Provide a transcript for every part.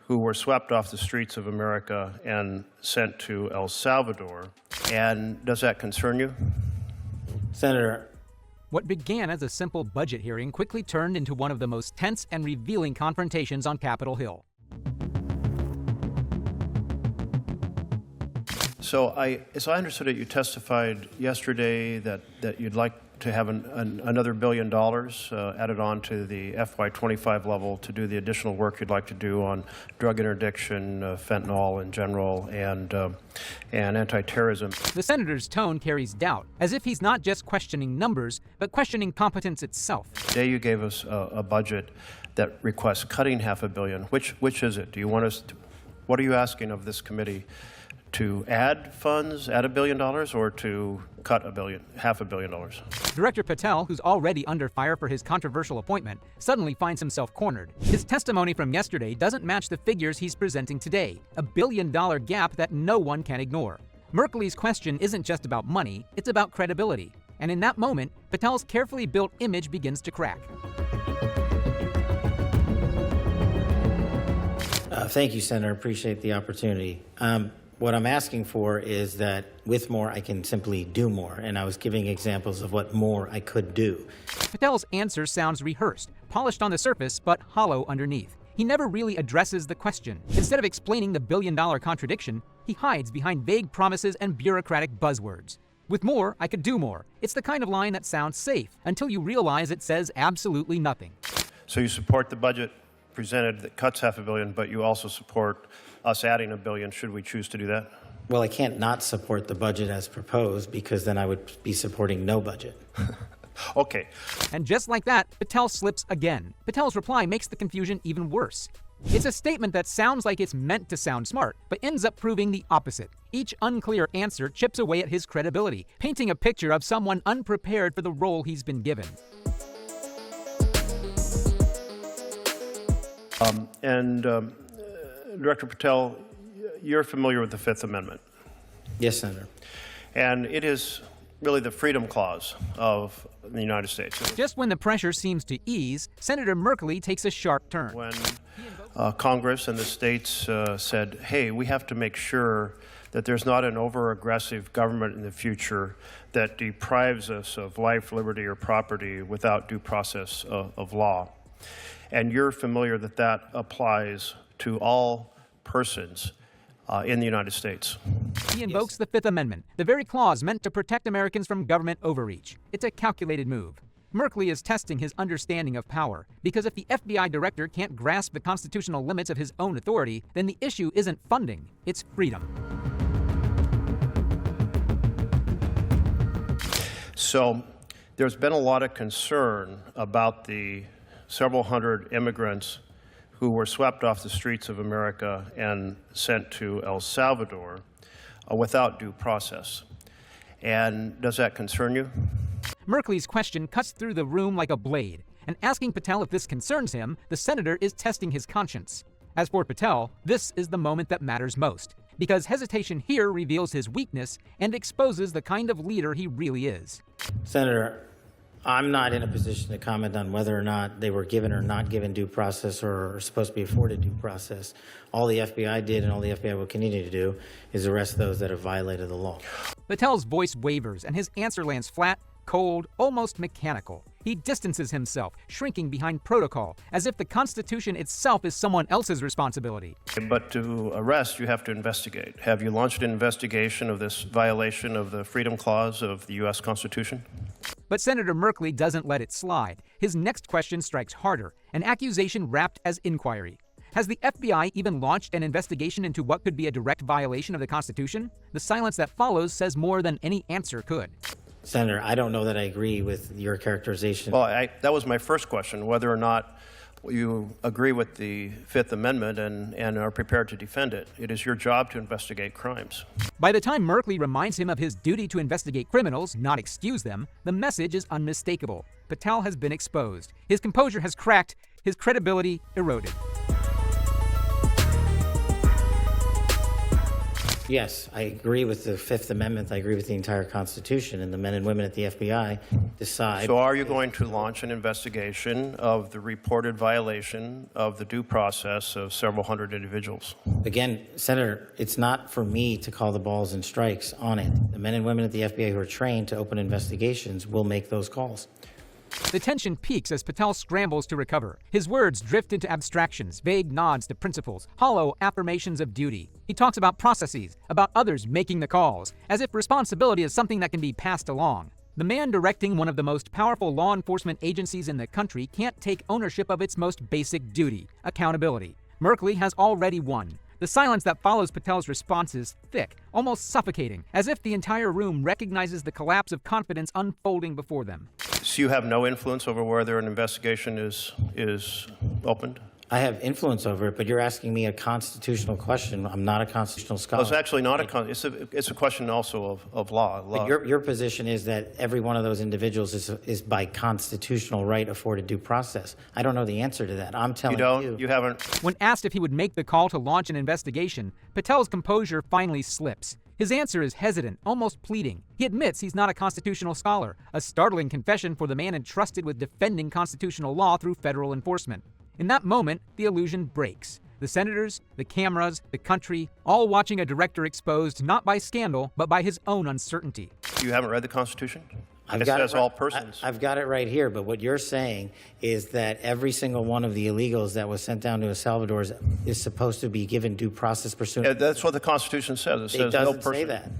who were swept off the streets of America and sent to El Salvador. And does that concern you? Senator, what began as a simple budget hearing quickly turned into one of the most tense and revealing confrontations on Capitol Hill. So as I understood it, you testified yesterday that you'd like to have another $1 billion added on to the FY25 level to do the additional work you'd like to do on drug interdiction, fentanyl in general, and anti-terrorism. The senator's tone carries doubt, as if he's not just questioning numbers, but questioning competence itself. Today you gave us a budget that requests cutting $500 million. Which is it? Do you want us to, what are you asking of this committee? To add funds, add $1 billion, or to cut $500 million? Director Patel, who's already under fire for his controversial appointment, suddenly finds himself cornered. His testimony from yesterday doesn't match the figures he's presenting today, a $1 billion gap that no one can ignore. Merkley's question isn't just about money, it's about credibility. And in that moment, Patel's carefully built image begins to crack. Thank you, Senator. Appreciate the opportunity. What I'm asking for is that with more, I can simply do more. And I was giving examples of what more I could do. Patel's answer sounds rehearsed, polished on the surface, but hollow underneath. He never really addresses the question. Instead of explaining the $1 billion contradiction, he hides behind vague promises and bureaucratic buzzwords. With more, I could do more. It's the kind of line that sounds safe until you realize it says absolutely nothing. So you support the budget presented that cuts $500 million, but you also support us adding $1 billion should we choose to do that? Well, I can't not support the budget as proposed because then I would be supporting no budget. Okay. And just like that, Patel slips again. Patel's reply makes the confusion even worse. It's a statement that sounds like it's meant to sound smart, but ends up proving the opposite. Each unclear answer chips away at his credibility, painting a picture of someone unprepared for the role he's been given. Director Patel, you're familiar with the Fifth Amendment. Yes, Senator. And it is really the freedom clause of the United States. Just when the pressure seems to ease, Senator Merkley takes a sharp turn. When Congress and the states said, hey, we have to make sure that there's not an over-aggressive government in the future that deprives us of life, liberty, or property without due process of law. And you're familiar that that applies to all persons in the United States. He invokes the Fifth Amendment, the very clause meant to protect Americans from government overreach. It's a calculated move. Merkley is testing his understanding of power, because if the FBI director can't grasp the constitutional limits of his own authority, then the issue isn't funding, it's freedom. So there's been a lot of concern about the several hundred immigrants who were swept off the streets of America and sent to El Salvador without due process. And does that concern you? Merkley's question cuts through the room like a blade, and asking Patel if this concerns him, the senator is testing his conscience. As for Patel, this is the moment that matters most, because hesitation here reveals his weakness and exposes the kind of leader he really is. Senator, I'm not in a position to comment on whether or not they were given or not given due process or are supposed to be afforded due process. All the FBI did and all the FBI will continue to do is arrest those that have violated the law. Patel's voice wavers and his answer lands flat, cold, almost mechanical. He distances himself, shrinking behind protocol, as if the Constitution itself is someone else's responsibility. But to arrest, you have to investigate. Have you launched an investigation of this violation of the Freedom Clause of the U.S. Constitution? But Senator Merkley doesn't let it slide. His next question strikes harder, an accusation wrapped as inquiry. Has the FBI even launched an investigation into what could be a direct violation of the Constitution? The silence that follows says more than any answer could. Senator, I don't know that I agree with your characterization. Well, that was my first question, whether or not you agree with the Fifth Amendment and are prepared to defend it. It is your job to investigate crimes. By the time Merkley reminds him of his duty to investigate criminals, not excuse them, the message is unmistakable. Patel has been exposed. His composure has cracked, his credibility eroded. Yes, I agree with the Fifth Amendment. I agree with the entire Constitution, and the men and women at the FBI decide. So are you going to launch an investigation of the reported violation of the due process of several hundred individuals? Again, Senator, it's not for me to call the balls and strikes on it. The men and women at the FBI who are trained to open investigations will make those calls. The tension peaks as Patel scrambles to recover. His words drift into abstractions, vague nods to principles, hollow affirmations of duty. He talks about processes, about others making the calls, as if responsibility is something that can be passed along. The man directing one of the most powerful law enforcement agencies in the country can't take ownership of its most basic duty, accountability. Merkley has already won. The silence that follows Patel's response is thick, almost suffocating, as if the entire room recognizes the collapse of confidence unfolding before them. So you have no influence over whether an investigation is opened? I have influence over it, but you're asking me a constitutional question. I'm not a constitutional scholar. Well, it's actually not it's a question also of law. But your position is that every one of those individuals is by constitutional right afforded due process. I don't know the answer to that. I'm telling you. You haven't. When asked if he would make the call to launch an investigation, Patel's composure finally slips. His answer is hesitant, almost pleading. He admits he's not a constitutional scholar, a startling confession for the man entrusted with defending constitutional law through federal enforcement. In that moment, the illusion breaks. The senators, the cameras, the country, all watching a director exposed not by scandal, but by his own uncertainty. You haven't read the Constitution? It says all persons. I've got it right here, but what you're saying is that every single one of the illegals that was sent down to El Salvador is supposed to be given due process pursuant. Yeah, that's what the Constitution says. It says doesn't no person. say that.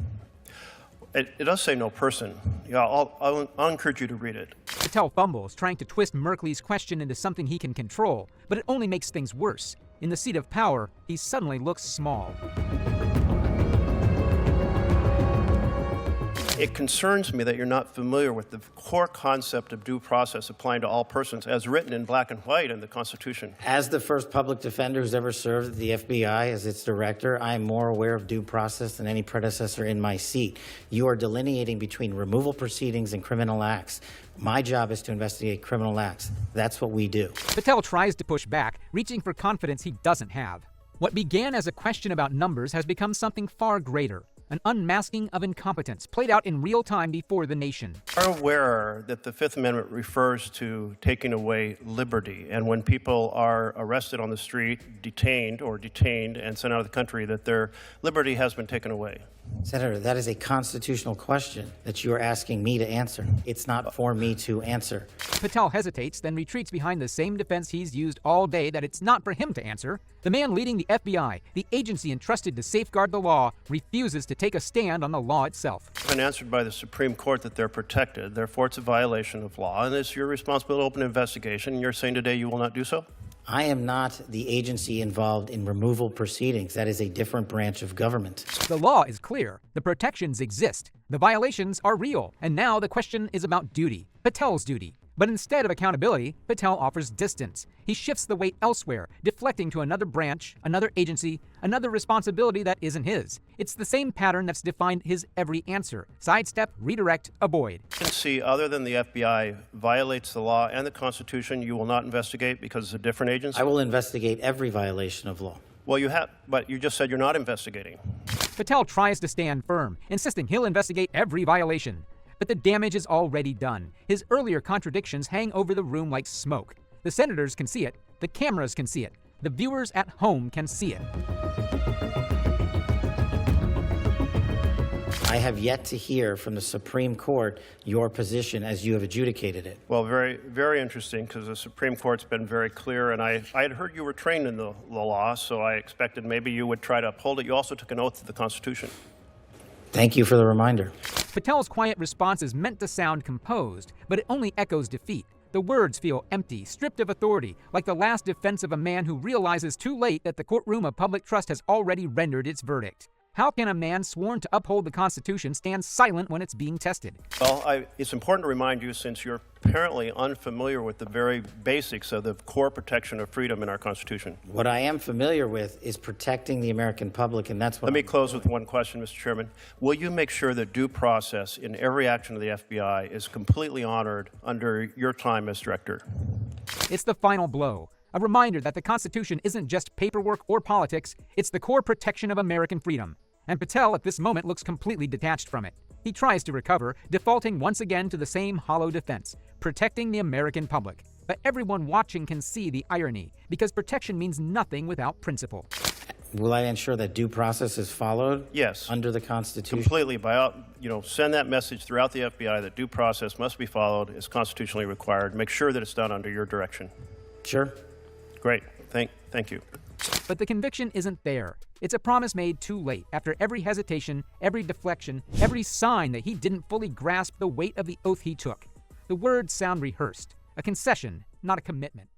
It does say no person. Yeah, I'll encourage you to read it. Patel fumbles, trying to twist Merkley's question into something he can control, but it only makes things worse. In the seat of power, he suddenly looks small. It concerns me that you're not familiar with the core concept of due process applying to all persons as written in black and white in the Constitution. As the first public defender who's ever served at the FBI as its director, I am more aware of due process than any predecessor in my seat. You are delineating between removal proceedings and criminal acts. My job is to investigate criminal acts. That's what we do. Patel tries to push back, reaching for confidence he doesn't have. What began as a question about numbers has become something far greater. An unmasking of incompetence played out in real time before the nation. Are aware that the Fifth Amendment refers to taking away liberty, and when people are arrested on the street, detained and sent out of the country, that their liberty has been taken away. Senator, that is a constitutional question that you are asking me to answer. It's not for me to answer. Patel hesitates, then retreats behind the same defense he's used all day that it's not for him to answer. The man leading the FBI, the agency entrusted to safeguard the law, refuses to take a stand on the law itself. It's been answered by the Supreme Court that they're protected, therefore it's a violation of law, and it's your responsibility to open an investigation, and you're saying today you will not do so? I am not the agency involved in removal proceedings. That is a different branch of government. The law is clear. The protections exist. The violations are real. And now the question is about duty. Patel's duty. But instead of accountability, Patel offers distance. He shifts the weight elsewhere, deflecting to another branch, another agency, another responsibility that isn't his. It's the same pattern that's defined his every answer. Sidestep, redirect, avoid. Agency other than the FBI violates the law and the Constitution, you will not investigate because it's a different agency? I will investigate every violation of law. Well, you have, but you just said you're not investigating. Patel tries to stand firm, insisting he'll investigate every violation. But the damage is already done. His earlier contradictions hang over the room like smoke. The senators can see it. The cameras can see it. The viewers at home can see it. I have yet to hear from the Supreme Court your position as you have adjudicated it. Well, very, very interesting, because the Supreme Court's been very clear, and I had heard you were trained in the law, so I expected maybe you would try to uphold it. You also took an oath to the Constitution. Thank you for the reminder. Patel's quiet response is meant to sound composed, but it only echoes defeat. The words feel empty, stripped of authority, like the last defense of a man who realizes too late that the courtroom of public trust has already rendered its verdict. How can a man sworn to uphold the Constitution stand silent when it's being tested? Well, it's important to remind you, since you're apparently unfamiliar with the very basics of the core protection of freedom in our Constitution. What I am familiar with is protecting the American public, and that's what... Let me close with one question, Mr. Chairman. Will you make sure that due process in every action of the FBI is completely honored under your time as director? It's the final blow. A reminder that the Constitution isn't just paperwork or politics, it's the core protection of American freedom. And Patel at this moment looks completely detached from it. He tries to recover, defaulting once again to the same hollow defense, protecting the American public. But everyone watching can see the irony, because protection means nothing without principle. Will I ensure that due process is followed? Yes. Under the Constitution? Completely. Send that message throughout the FBI that due process must be followed, is constitutionally required. Make sure that it's done under your direction. Sure. Great. Thank you. But the conviction isn't there. It's a promise made too late, after every hesitation, every deflection, every sign that he didn't fully grasp the weight of the oath he took. The words sound rehearsed, a concession, not a commitment.